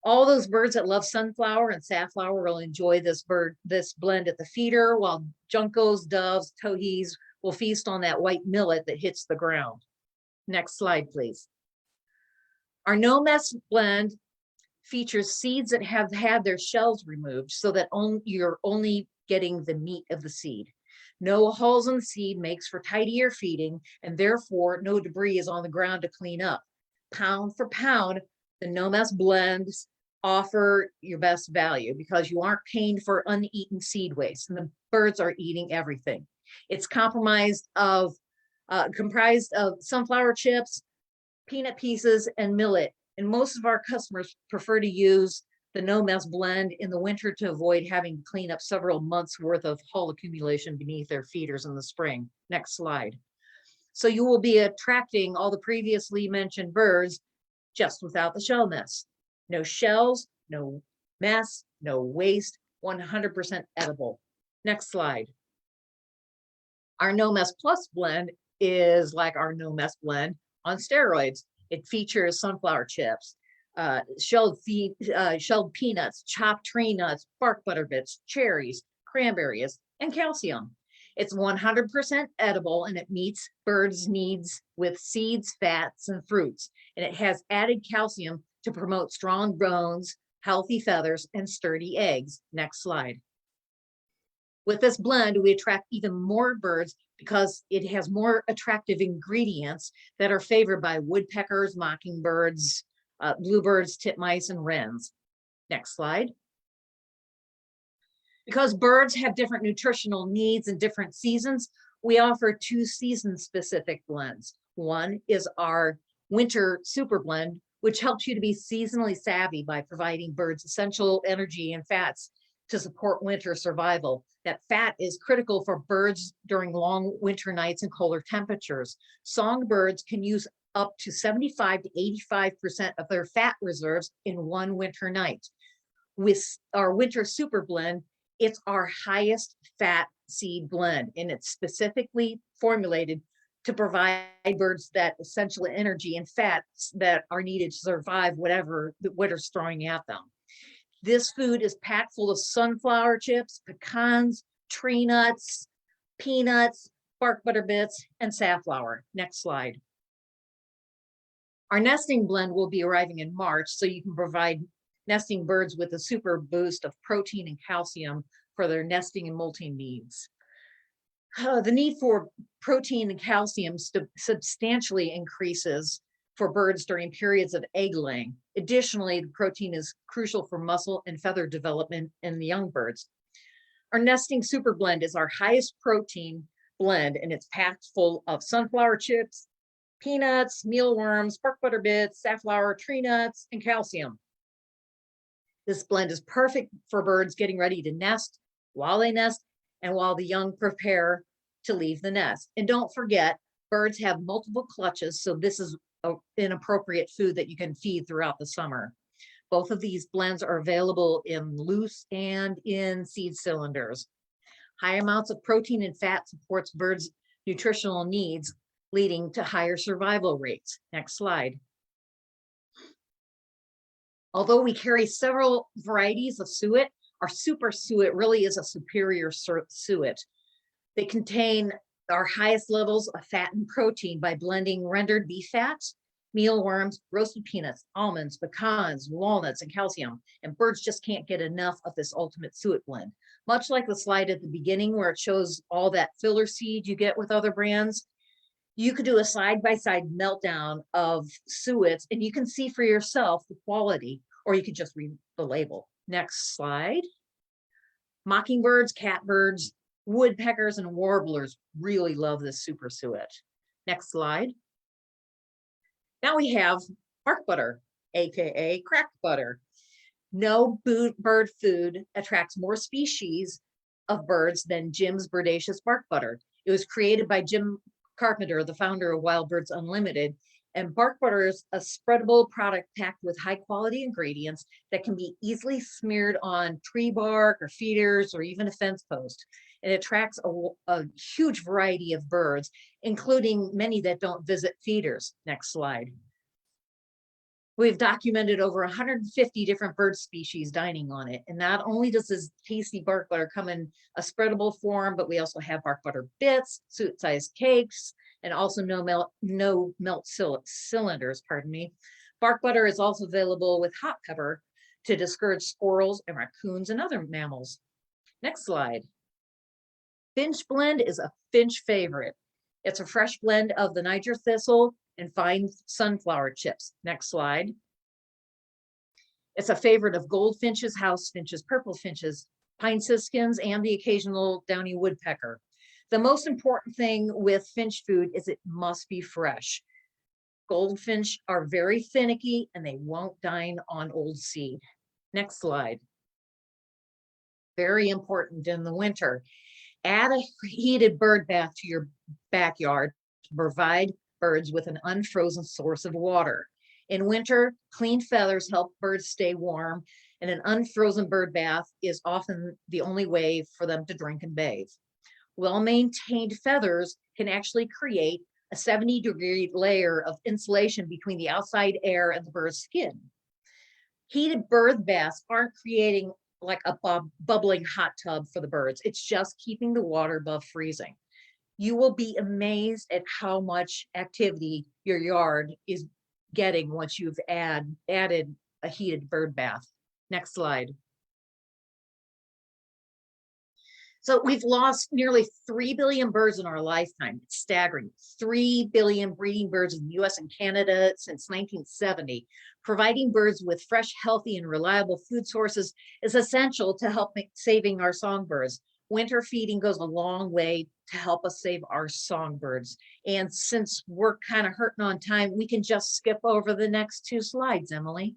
All those birds that love sunflower and safflower will enjoy this blend at the feeder, while juncos, doves, towhees will feast on that white millet that hits the ground. Next slide, please. Our no mess blend features seeds that have had their shells removed so that you're only getting the meat of the seed. No hulls in the seed makes for tidier feeding, and therefore no debris is on the ground to clean up. Pound for pound, the no mess blends offer your best value because you aren't paying for uneaten seed waste, and the birds are eating everything. It's comprised of sunflower chips, peanut pieces, and millet. And most of our customers prefer to use the no mess blend in the winter to avoid having to clean up several months worth of hull accumulation beneath their feeders in the spring. Next slide. So you will be attracting all the previously mentioned birds just without the shell mess. No shells, no mess, no waste, 100% edible. Next slide. Our no mess plus blend is like our no mess blend on steroids. It features sunflower chips, shelled peanuts, chopped tree nuts, bark butter bits, cherries, cranberries, and calcium. It's 100% edible, and it meets birds' needs with seeds, fats, and fruits. And it has added calcium to promote strong bones, healthy feathers, and sturdy eggs. Next slide. With this blend, we attract even more birds because it has more attractive ingredients that are favored by woodpeckers, mockingbirds, bluebirds, titmice, and wrens. Next slide. Because birds have different nutritional needs in different seasons, we offer 2 season-specific blends. One is our winter super blend, which helps you to be seasonally savvy by providing birds essential energy and fats to support winter survival. That fat is critical for birds during long winter nights and colder temperatures. Songbirds can use up to 75 to 85% of their fat reserves in one winter night. With our winter super blend, it's our highest fat seed blend, and it's specifically formulated to provide birds that essential energy and fats that are needed to survive whatever the winter's throwing at them. This food is packed full of sunflower chips, pecans, tree nuts, peanuts, bark butter bits, and safflower. Next slide. Our nesting blend will be arriving in March, so you can provide nesting birds with a super boost of protein and calcium for their nesting and molting needs. The need for protein and calcium substantially increases for birds during periods of egg laying. Additionally, the protein is crucial for muscle and feather development in the young birds. Our nesting super blend is our highest protein blend, and it's packed full of sunflower chips, peanuts, mealworms, bark butter bits, safflower, tree nuts, and calcium. This blend is perfect for birds getting ready to nest, while they nest, and while the young prepare to leave the nest. And don't forget, birds have multiple clutches, so this is an appropriate food that you can feed throughout the summer. Both of these blends are available in loose and in seed cylinders. High amounts of protein and fat supports birds' nutritional needs, leading to higher survival rates. Next slide. Although we carry several varieties of suet, our super suet really is a superior suet. They contain our highest levels of fat and protein by blending rendered beef fats, mealworms, roasted peanuts, almonds, pecans, walnuts, and calcium. And birds just can't get enough of this ultimate suet blend. Much like the slide at the beginning where it shows all that filler seed you get with other brands, you could do a side-by-side meltdown of suets and you can see for yourself the quality, or you could just read the label. Next slide. Mockingbirds, catbirds, woodpeckers, and warblers really love this super suet. Next slide. Now we have bark butter, AKA cracked butter. No bird food attracts more species of birds than Jim's Birdacious bark butter. It was created by Jim Carpenter, the founder of Wild Birds Unlimited, and bark butter is a spreadable product packed with high quality ingredients that can be easily smeared on tree bark or feeders or even a fence post. It attracts a huge variety of birds, including many that don't visit feeders. Next slide. We've documented over 150 different bird species dining on it. And not only does this tasty bark butter come in a spreadable form, but we also have bark butter bits, suit-sized cakes, and also no melt cylinders, pardon me. Bark butter is also available with hot pepper to discourage squirrels and raccoons and other mammals. Next slide. Finch Blend is a Finch favorite. It's a fresh blend of the Niger thistle and fine sunflower chips. Next slide. It's a favorite of goldfinches, house finches, purple finches, pine siskins, and the occasional downy woodpecker. The most important thing with finch food is it must be fresh. Goldfinch are very finicky and they won't dine on old seed. Next slide. Very important in the winter. Add a heated bird bath to your backyard to provide birds with an unfrozen source of water. In winter, clean feathers help birds stay warm, and an unfrozen bird bath is often the only way for them to drink and bathe. Well-maintained feathers can actually create a 70-degree layer of insulation between the outside air and the bird's skin. Heated bird baths aren't creating like a bubbling hot tub for the birds. It's just keeping the water above freezing. You will be amazed at how much activity your yard is getting once you've added a heated bird bath. Next slide. So we've lost nearly 3 billion birds in our lifetime. It's staggering. 3 billion breeding birds in the US and Canada since 1970. Providing birds with fresh, healthy, and reliable food sources is essential to help saving our songbirds. Winter feeding goes a long way to help us save our songbirds. And since we're kind of hurting on time, we can just skip over the next 2 slides, Emily.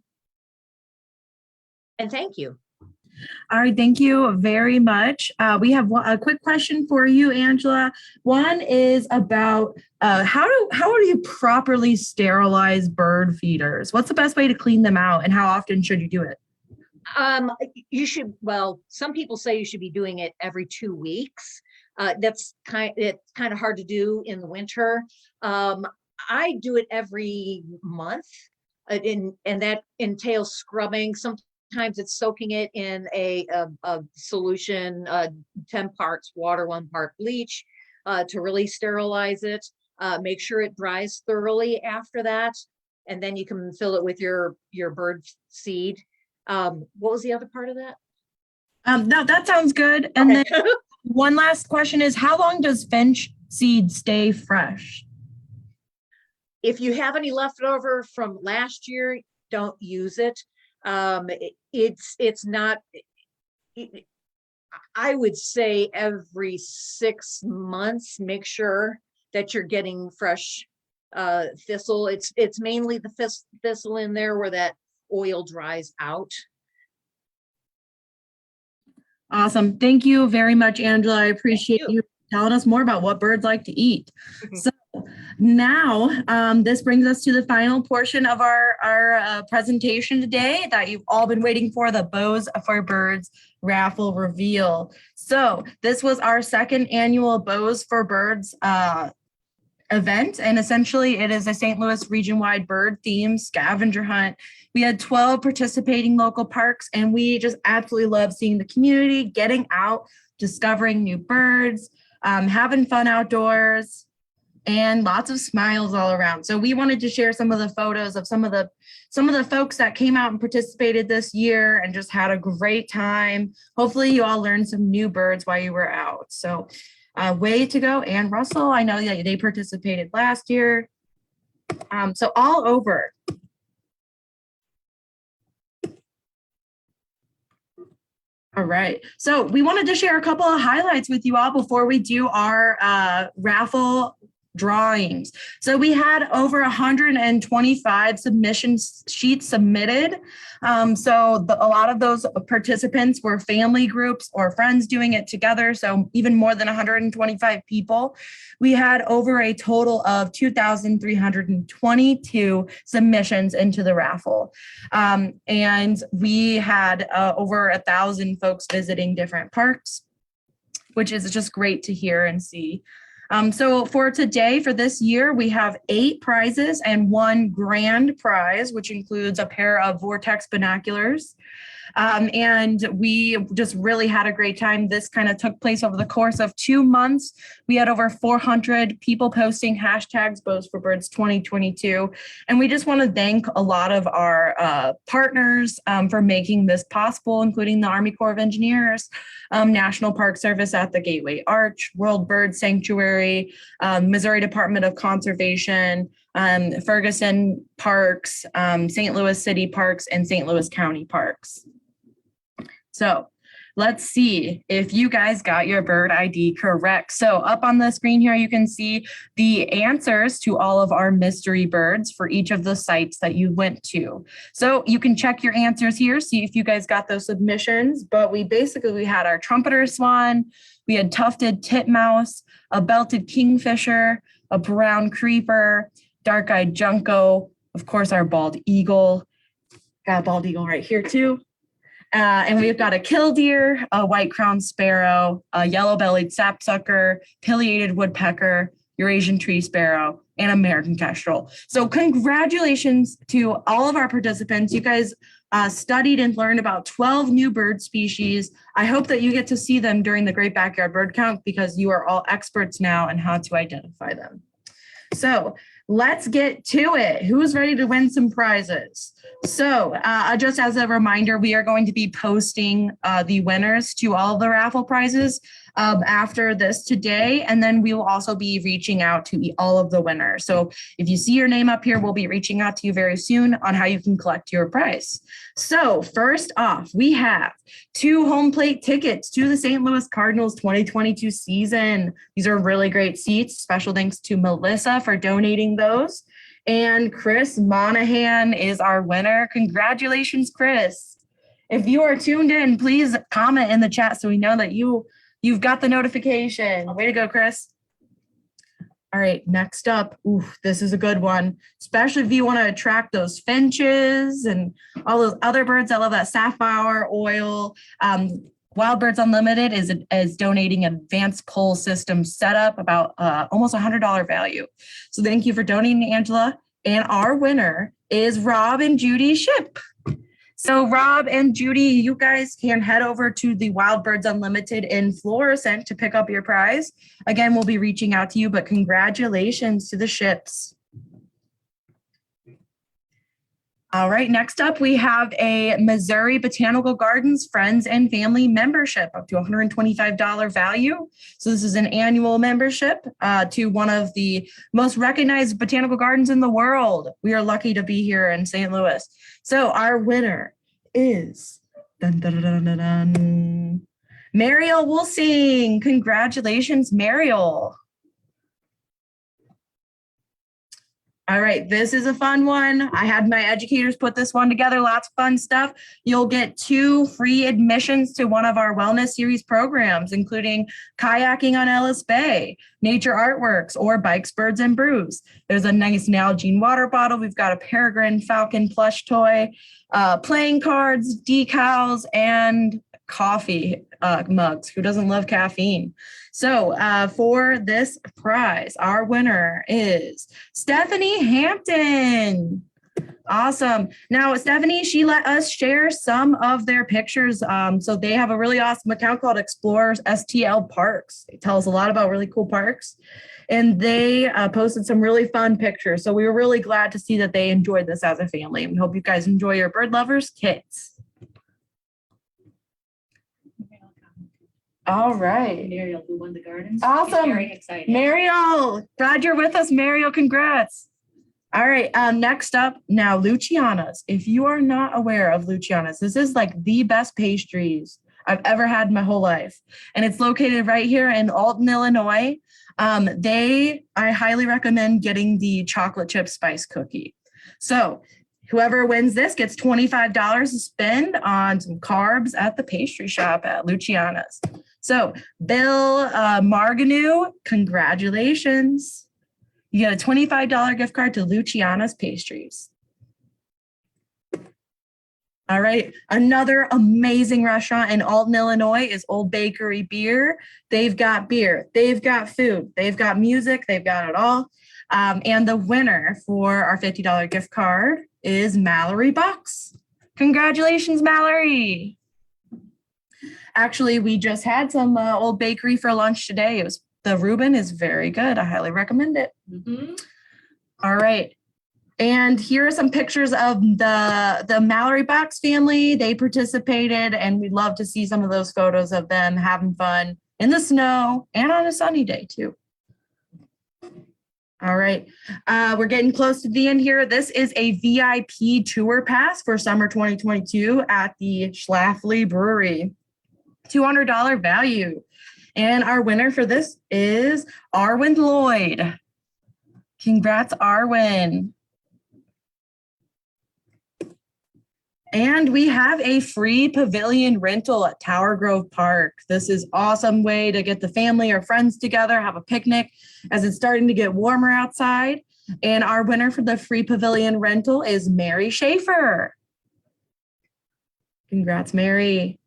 And thank you. All right, thank you very much. We have a quick question for you, Angela. One is about how do you properly sterilize bird feeders? What's the best way to clean them out, and how often should you do it? You should, well, some people say you should be doing it every 2 weeks. It's kind of hard to do in the winter. I do it every month, and that entails scrubbing. Sometimes it's soaking it in a solution, 10 parts water, 1 part bleach, to really sterilize it. Make sure it dries thoroughly after that, and then you can fill it with your bird seed. What was the other part of that? No, that sounds good. And Okay. then one last question is, how long does finch seed stay fresh? If you have any left over from last year, don't use it. It's not, I would say every 6 months, make sure that you're getting fresh thistle. It's mainly the thistle in there where that oil dries out. Awesome. Thank you very much, Angela. I appreciate you telling us more about what birds like to eat. So now this brings us to the final portion of our presentation today that you've all been waiting for, the Bows for Birds raffle reveal. So this was our 2nd annual Bows for Birds event, and essentially it is a St. Louis region-wide bird themed scavenger hunt. We had 12 participating local parks, and we just absolutely love seeing the community getting out, discovering new birds, having fun outdoors, and lots of smiles all around. So we wanted to share some of the photos of some of the folks that came out and participated this year and just had a great time. Hopefully you all learned some new birds while you were out. So way to go. And Russell, I know that they participated last year. So all over. All right. So we wanted to share a couple of highlights with you all before we do our raffle drawings. So we had over 125 submission sheets submitted. So a lot of those participants were family groups or friends doing it together. So even more than 125 people. We had over a total of 2,322 submissions into the raffle. And we had over 1,000 folks visiting different parks, which is just great to hear and see. So for today, for this year, we have 8 prizes and 1 grand prize, which includes a pair of Vortex binoculars. And we just really had a great time. This kind of took place over the course of 2 months. We had over 400 people posting hashtags Bows for Birds 2022. And we just want to thank a lot of our partners for making this possible, including the Army Corps of Engineers, National Park Service at the Gateway Arch, World Bird Sanctuary, Missouri Department of Conservation, Ferguson Parks, St. Louis City Parks, and St. Louis County Parks. So let's see if you guys got your bird ID correct. So up on the screen here, you can see the answers to all of our mystery birds for each of the sites that you went to. So you can check your answers here, see if you guys got those submissions. But we had our trumpeter swan, we had tufted titmouse, a belted kingfisher, a brown creeper, dark-eyed junco, of course, our bald eagle. Got a bald eagle right here too. And we've got a killdeer, a white-crowned sparrow, a yellow-bellied sapsucker, pileated woodpecker, Eurasian tree sparrow, and American kestrel. So congratulations to all of our participants. You guys studied and learned about 12 new bird species. I hope that you get to see them during the Great Backyard Bird Count because you are all experts now on how to identify them. So let's get to it. Who's ready to win some prizes? So just as a reminder, we are going to be posting the winners to all the raffle prizes after this today. And then we will also be reaching out to all of the winners. So if you see your name up here, we'll be reaching out to you very soon on how you can collect your prize. So first off, we have 2 home plate tickets to the St. Louis Cardinals 2022 season. These are really great seats. Special thanks to Melissa for donating those. And Chris Monahan is our winner. Congratulations, Chris. If you are tuned in, please comment in the chat so we know that you've got the notification. Way to go, Chris. All right, next up, this is a good one, especially if you want to attract those finches and all those other birds that love that sapphire oil. Wild Birds Unlimited is donating an advanced pole system setup about almost $100 value. So thank you for donating, Angela. And our winner is Rob and Judy Ship. So Rob and Judy, you guys can head over to the Wild Birds Unlimited in Florissant to pick up your prize. Again, we'll be reaching out to you, but congratulations to the ships. All right, next up, we have a Missouri Botanical Gardens Friends and Family membership up to $125 value. So this is an annual membership to one of the most recognized botanical gardens in the world. We are lucky to be here in St. Louis. So our winner is Mariel Woolsing. Congratulations, Mariel. All right, this is a fun one. I had my educators put this one together, lots of fun stuff. You'll get 2 free admissions to one of our wellness series programs, including kayaking on Ellis Bay, nature artworks, or bikes, birds, and brews. There's a nice Nalgene water bottle. We've got a peregrine falcon plush toy, playing cards, decals, and coffee mugs. Who doesn't love caffeine? So for this prize, our winner is Stephanie Hampton. Awesome. Now, Stephanie, she let us share some of their pictures. So they have a really awesome account called Explorers STL Parks. They tell us a lot about really cool parks. And they posted some really fun pictures. So we were really glad to see that they enjoyed this as a family. And we hope you guys enjoy your Bird Lovers kits. All right. Mariel, who won the gardens. Awesome. Very excited. Mariel, glad you're with us, Mariel. Congrats. All right. Next up, now Luciana's. If you are not aware of Luciana's, this is like the best pastries I've ever had in my whole life. And it's located right here in Alton, Illinois. I highly recommend getting the chocolate chip spice cookie. So whoever wins this gets $25 to spend on some carbs at the pastry shop at Luciana's. So Bill Marganew, congratulations. You get a $25 gift card to Luciana's Pastries. All right. Another amazing restaurant in Alton, Illinois is Old Bakery Beer. They've got beer, they've got food, they've got music, they've got it all. And the winner for our $50 gift card is Mallory Bucks. Congratulations, Mallory. Actually, we just had some Old Bakery for lunch today. The Reuben is very good. I highly recommend it. Mhm. All right. And here are some pictures of the Mallory Box family. They participated, and we'd love to see some of those photos of them having fun in the snow and on a sunny day too. All right, we're getting close to the end here. This is a VIP tour pass for summer 2022 at the Schlafly Brewery. $200 value. And our winner for this is Arwen Lloyd. Congrats, Arwen. And we have a free pavilion rental at Tower Grove Park. This is awesome way to get the family or friends together, have a picnic as it's starting to get warmer outside. And our winner for the free pavilion rental is Mary Schaefer. Congrats, Mary.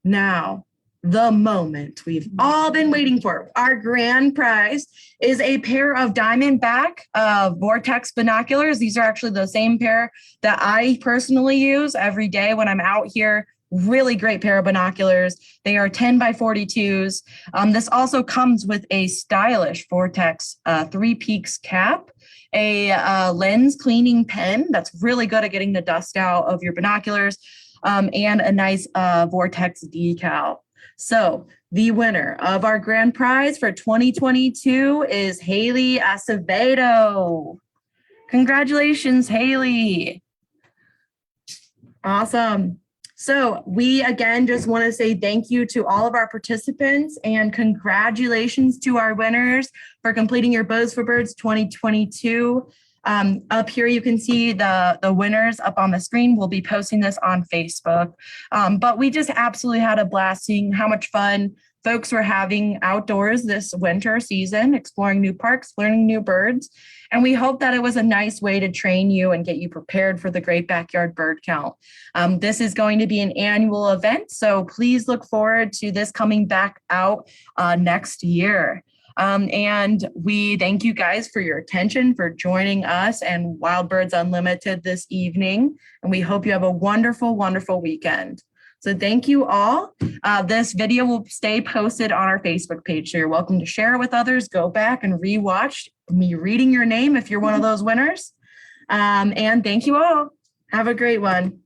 Now, the moment we've all been waiting for. Our grand prize is a pair of Diamondback Vortex binoculars. These are actually the same pair that I personally use every day when I'm out here. Really great pair of binoculars. They are 10 by 42s. This also comes with a stylish Vortex 3 Peaks cap, a lens cleaning pen that's really good at getting the dust out of your binoculars, and a nice Vortex decal. So the winner of our grand prize for 2022 is Haley Acevedo. Congratulations, Haley. Awesome. So we again just want to say thank you to all of our participants and congratulations to our winners for completing your Bows for Birds 2022. Up here, you can see the winners up on the screen. We'll be posting this on Facebook. But we just absolutely had a blast seeing how much fun folks were having outdoors this winter season, exploring new parks, learning new birds. And we hope that it was a nice way to train you and get you prepared for the Great Backyard Bird Count. This is going to be an annual event, so please look forward to this coming back out next year. And we thank you guys for your attention, for joining us and Wild Birds Unlimited this evening. And we hope you have a wonderful, wonderful weekend. So thank you all. This video will stay posted on our Facebook page. So you're welcome to share it with others. Go back and rewatch me reading your name if you're one of those winners. And thank you all. Have a great one.